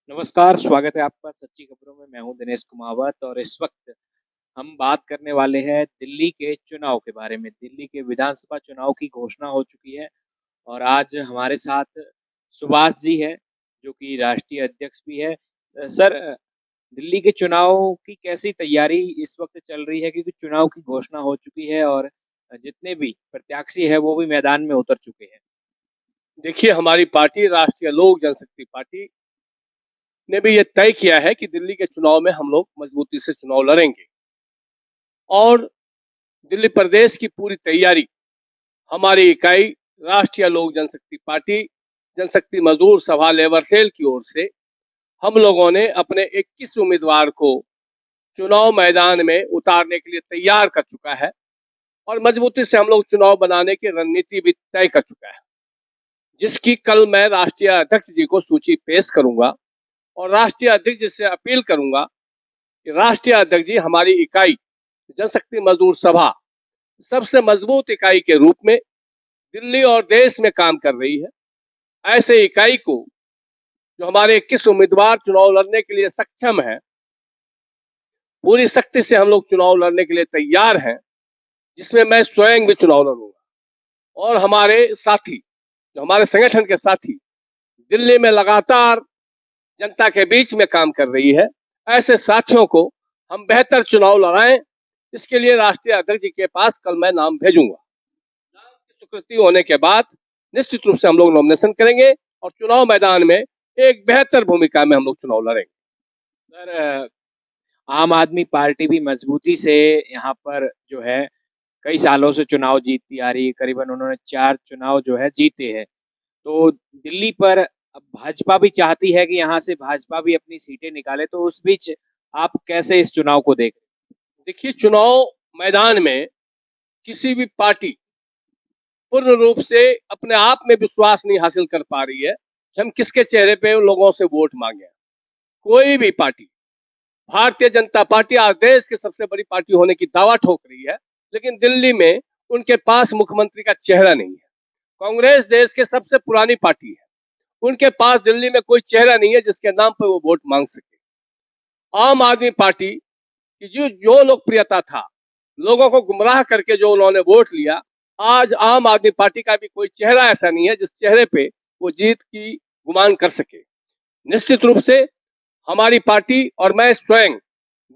नमस्कार, स्वागत है आपका सच्ची खबरों में। मैं हूँ दिनेश कुमावत और इस वक्त हम बात करने वाले हैं दिल्ली के चुनाव के बारे में। दिल्ली के विधानसभा चुनाव की घोषणा हो चुकी है और आज हमारे साथ सुभाष जी हैं, जो कि राष्ट्रीय अध्यक्ष भी है। सर, दिल्ली के चुनाव की कैसी तैयारी इस वक्त चल रही है? क्योंकि चुनाव की घोषणा हो चुकी है और जितने भी प्रत्याशी हैं, वो भी मैदान में उतर चुके हैं। देखिए, हमारी पार्टी राष्ट्रीय लोक जनशक्ति पार्टी ने भी ये तय किया है कि दिल्ली के चुनाव में हम लोग मजबूती से चुनाव लड़ेंगे और दिल्ली प्रदेश की पूरी तैयारी हमारी इकाई राष्ट्रीय लोक जनशक्ति पार्टी जनशक्ति मजदूर सभा लेबर सेल की ओर से हम लोगों ने अपने 21 उम्मीदवार को चुनाव मैदान में उतारने के लिए तैयार कर चुका है और मजबूती से हम लोग चुनाव बनाने की रणनीति भी तय कर चुका है, जिसकी कल मैं राष्ट्रीय अध्यक्ष जी को सूची पेश करूंगा और राष्ट्रीय अध्यक्ष जी से अपील करूंगा कि राष्ट्रीय अध्यक्ष जी हमारी इकाई जनशक्ति मजदूर सभा सबसे मजबूत इकाई के रूप में दिल्ली और देश में काम कर रही है। ऐसे इकाई को जो हमारे 21 उम्मीदवार चुनाव लड़ने के लिए सक्षम है, पूरी शक्ति से हम लोग चुनाव लड़ने के लिए तैयार हैं, जिसमें मैं स्वयं भी चुनाव लड़ूंगा और हमारे साथी जो हमारे संगठन के साथी दिल्ली में लगातार जनता के बीच में काम कर रही है, ऐसे साथियों को हम बेहतर चुनाव लड़ाएं। इसके लिए राष्ट्रीय अध्यक्ष जी के पास कल मैं नाम भेजूंगा। नाम की स्वीकृति होने के बाद निश्चित रूप से हम लोग नॉमिनेशन करेंगे और चुनाव मैदान में एक बेहतर भूमिका में हम लोग चुनाव लड़ेंगे। सर, आम आदमी पार्टी भी मजबूती से यहाँ पर जो है कई सालों से चुनाव जीतती आ रही है। करीबन उन्होंने 4 चुनाव जो है जीते हैं। तो दिल्ली पर अब भाजपा भी चाहती है कि यहाँ से भाजपा भी अपनी सीटें निकाले, तो उस बीच आप कैसे इस चुनाव को देख रहे देखिए, चुनाव मैदान में किसी भी पार्टी पूर्ण रूप से अपने आप में विश्वास नहीं हासिल कर पा रही है कि हम किसके चेहरे पे उन लोगों से वोट मांगे। कोई भी पार्टी, भारतीय जनता पार्टी आज देश की सबसे बड़ी पार्टी होने की दावा ठोक रही है, लेकिन दिल्ली में उनके पास मुख्यमंत्री का चेहरा नहीं है। कांग्रेस देश की सबसे पुरानी पार्टी है, उनके पास दिल्ली में कोई चेहरा नहीं है जिसके नाम पर वो वोट मांग सके। आम आदमी पार्टी की जो लोकप्रियता था, लोगों को गुमराह करके जो उन्होंने वोट लिया, आज आम आदमी पार्टी का भी कोई चेहरा ऐसा नहीं है जिस चेहरे पे वो जीत की गुमान कर सके। निश्चित रूप से हमारी पार्टी और मैं स्वयं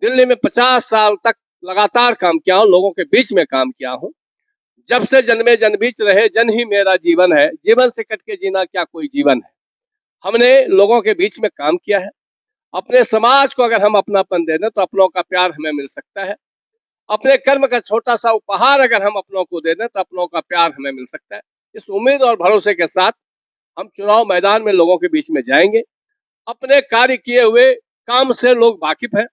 दिल्ली में 50 साल तक लगातार काम किया हूँ, लोगों के बीच में काम किया हूँ। जब से जन्मे जन बीच रहे जन ही मेरा जीवन है, जीवन से कट के जीना क्या कोई जीवन है। हमने लोगों के बीच में काम किया है। अपने समाज को अगर हम अपनापन दे दें तो अपनों का प्यार हमें मिल सकता है। अपने कर्म का छोटा सा उपहार अगर हम अपनों को दे दें तो अपनों का प्यार हमें मिल सकता है। इस उम्मीद और भरोसे के साथ हम चुनाव मैदान में लोगों के बीच में जाएंगे। अपने कार्य किए हुए काम से लोग वाकिफ हैं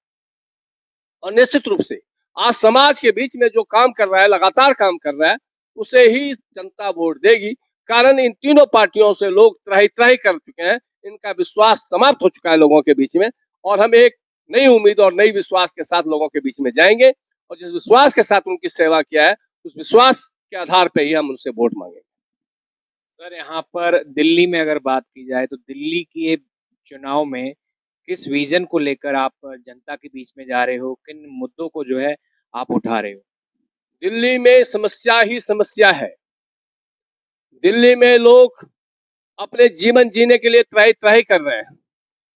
और निश्चित रूप से आज समाज के बीच में जो काम कर रहा है, लगातार काम कर रहा है, उसे ही जनता वोट देगी। कारण इन तीनों पार्टियों से लोग त्राही त्राही कर चुके हैं, इनका विश्वास समाप्त हो चुका है लोगों के बीच में और हम एक नई उम्मीद और नई विश्वास के साथ लोगों के बीच में जाएंगे और जिस विश्वास के साथ उनकी सेवा किया है, उस विश्वास के आधार पर ही हम उनसे वोट मांगेंगे। हैं? सर, यहाँ पर दिल्ली में अगर बात की जाए तो दिल्ली के चुनाव में किस विज़न को लेकर आप जनता के बीच में जा रहे हो? किन मुद्दों को जो है आप उठा रहे हो? दिल्ली में समस्या ही समस्या है। दिल्ली में लोग अपने जीवन जीने के लिए त्राही त्राही कर रहे हैं।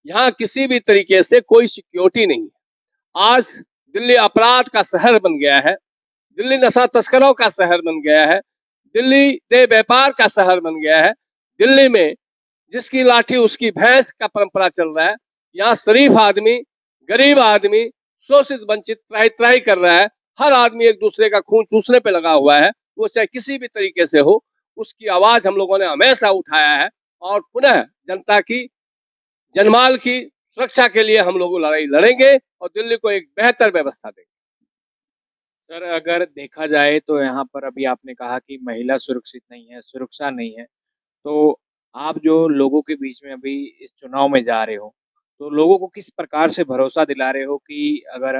यहाँ किसी भी तरीके से कोई सिक्योरिटी नहीं है। आज दिल्ली अपराध का शहर बन गया है, दिल्ली नशा तस्करों का शहर बन गया है, दिल्ली देह व्यापार का शहर बन गया है। दिल्ली में जिसकी लाठी उसकी भैंस का परंपरा चल रहा है। यहाँ शरीफ आदमी, गरीब आदमी, शोषित वंचित त्राही त्राही कर रहा है। हर आदमी एक दूसरे का खून चूसने पे लगा हुआ है, वो चाहे किसी भी तरीके से हो। उसकी आवाज हम लोगों ने हमेशा उठाया है और पुनः जनता की जनमाल की सुरक्षा के लिए हम लोग लड़ाई लड़ेंगे और दिल्ली को एक बेहतर व्यवस्था देंगे। सर, अगर देखा जाए तो यहाँ पर अभी आपने कहा कि महिला सुरक्षित नहीं है, सुरक्षा नहीं है। तो आप जो लोगों के बीच में अभी इस चुनाव में जा रहे हो, तो लोगों को किस प्रकार से भरोसा दिला रहे हो कि अगर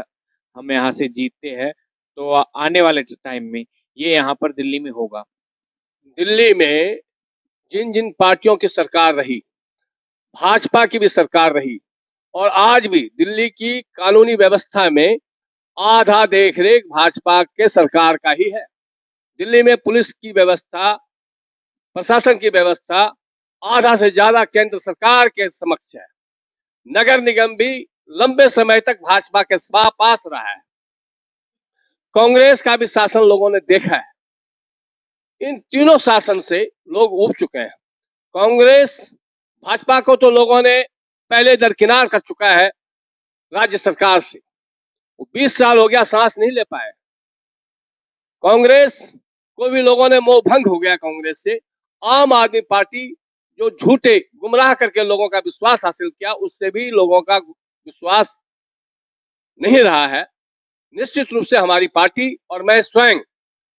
हम यहाँ से जीतते हैं, तो आने वाले टाइम में ये यहाँ पर दिल्ली में होगा? दिल्ली में जिन जिन पार्टियों की सरकार रही, भाजपा की भी सरकार रही, और आज भी दिल्ली की कानूनी व्यवस्था में आधा देखरेख भाजपा के सरकार का ही है। दिल्ली में पुलिस की व्यवस्था, प्रशासन की व्यवस्था आधा से ज्यादा केंद्र सरकार के समक्ष है। नगर निगम भी लंबे समय तक भाजपा के पास रहा है। कांग्रेस का भी शासन लोगों ने देखा है। इन तीनों शासन से लोग ऊब चुके हैं। कांग्रेस, भाजपा को तो लोगों ने पहले दरकिनार कर चुका है राज्य सरकार से। 20 साल हो गया, सांस नहीं ले पाए। कांग्रेस को भी लोगों ने मोह भंग हो गया कांग्रेस से। आम आदमी पार्टी जो झूठे गुमराह करके लोगों का विश्वास हासिल किया, उससे भी लोगों का विश्वास नहीं रहा है। निश्चित रूप से हमारी पार्टी और मैं स्वयं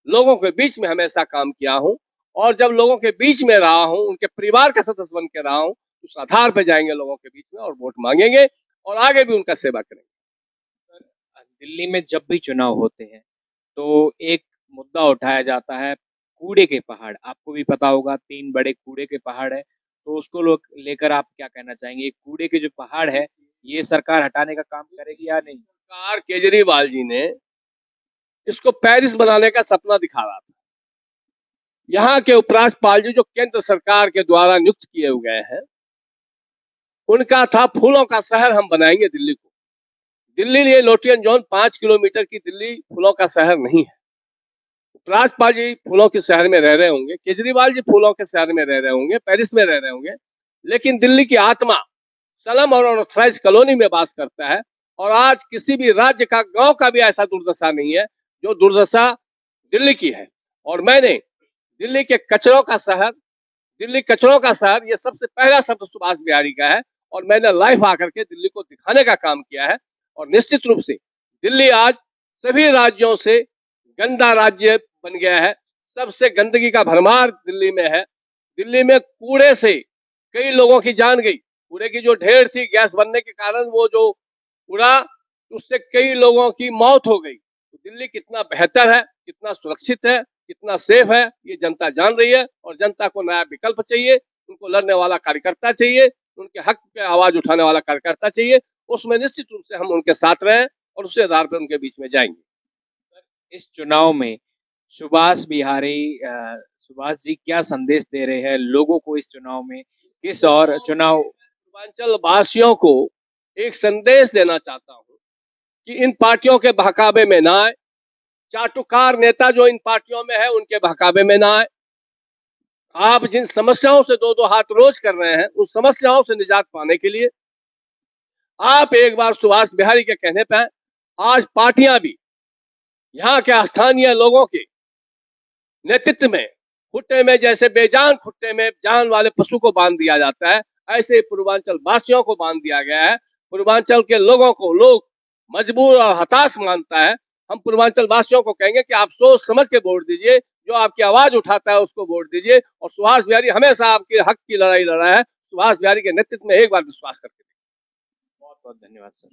लोगों के बीच में हमेशा काम किया हूं, और जब लोगों के बीच में रहा हूं, उनके परिवार का सदस्य बन के रहा हूं, उस आधार पर जाएंगे लोगों के बीच में और वोट मांगेंगे और आगे भी उनका सेवा करेंगे। दिल्ली में जब भी चुनाव होते हैं तो एक मुद्दा उठाया जाता है, कूड़े के पहाड़। आपको भी पता होगा 3 बड़े कूड़े के पहाड़ है, तो उसको लोग लेकर आप क्या कहना चाहेंगे? ये कूड़े के जो पहाड़ है, ये सरकार हटाने का काम करेगी या नहीं? सरकार, केजरीवाल जी ने इसको पेरिस बनाने का सपना दिखा रहा था। यहाँ के उपराज्यपाल जी जो केंद्र सरकार के द्वारा नियुक्त किए हुए हैं, उनका था फूलों का शहर हम बनाएंगे दिल्ली को। दिल्ली लिए लोटियन जोन 5 किलोमीटर की दिल्ली फूलों का शहर नहीं है। उपराज्यपाल जी फूलों के शहर में रह रहे होंगे, केजरीवाल जी फूलों के शहर में रह रहे होंगे, पेरिस में रह रहे होंगे, लेकिन दिल्ली की आत्मा स्लम और अनऑथराइज कॉलोनी में वास करता है। और आज किसी भी राज्य का, गांव का भी ऐसा दुर्दशा नहीं है जो दुर्दशा दिल्ली की है। और मैंने दिल्ली के कचरों का शहर, दिल्ली कचरों का शहर, ये सबसे पहला शब्द सुभाष बिहारी का है, और मैंने लाइव आकर के दिल्ली को दिखाने का काम किया है। और निश्चित रूप से दिल्ली आज सभी राज्यों से गंदा राज्य बन गया है। सबसे गंदगी का भरमार दिल्ली में है। दिल्ली में कूड़े से कई लोगों की जान गई। कूड़े की जो ढेर थी, गैस बनने के कारण वो जो उड़ा, उससे कई लोगों की मौत हो गई। तो दिल्ली कितना बेहतर है, कितना सुरक्षित है, कितना सेफ है, ये जनता जान रही है। और जनता को नया विकल्प चाहिए, उनको लड़ने वाला कार्यकर्ता चाहिए, उनके हक पे आवाज उठाने वाला कार्यकर्ता चाहिए। उसमें निश्चित रूप से हम उनके साथ रहें और उसी आधार पर उनके बीच में जाएंगे। इस चुनाव में सुभाष सुभाष जी क्या संदेश दे रहे हैं लोगों को इस चुनाव में? किस और चुनाव पूर्वांचल वासियों को एक संदेश देना चाहता हूं कि इन पार्टियों के बहकावे में ना आए। चाटुकार नेता जो इन पार्टियों में है, उनके बहकावे में ना आए। आप जिन समस्याओं से दो हाथ रोज कर रहे हैं, उन समस्याओं से निजात पाने के लिए आप एक बार सुभाष बिहारी के कहने पे आज पार्टियां भी यहाँ के स्थानीय लोगों के नेतृत्व में, खुट्टे में जैसे बेजान खुट्टे में जान वाले पशु को बांध दिया जाता है, ऐसे पूर्वांचल वासियों को बांध दिया गया है। पूर्वांचल के लोगों को लोग मजबूर और हताश मानता है। हम पूर्वांचल वासियों को कहेंगे कि आप सोच समझ के वोट दीजिए, जो आपकी आवाज उठाता है उसको वोट दीजिए। और सुभाष बिहारी हमेशा आपके हक की लड़ाई लड़ा है। सुभाष बिहारी के नेतृत्व में एक बार विश्वास करके। बहुत बहुत धन्यवाद सर।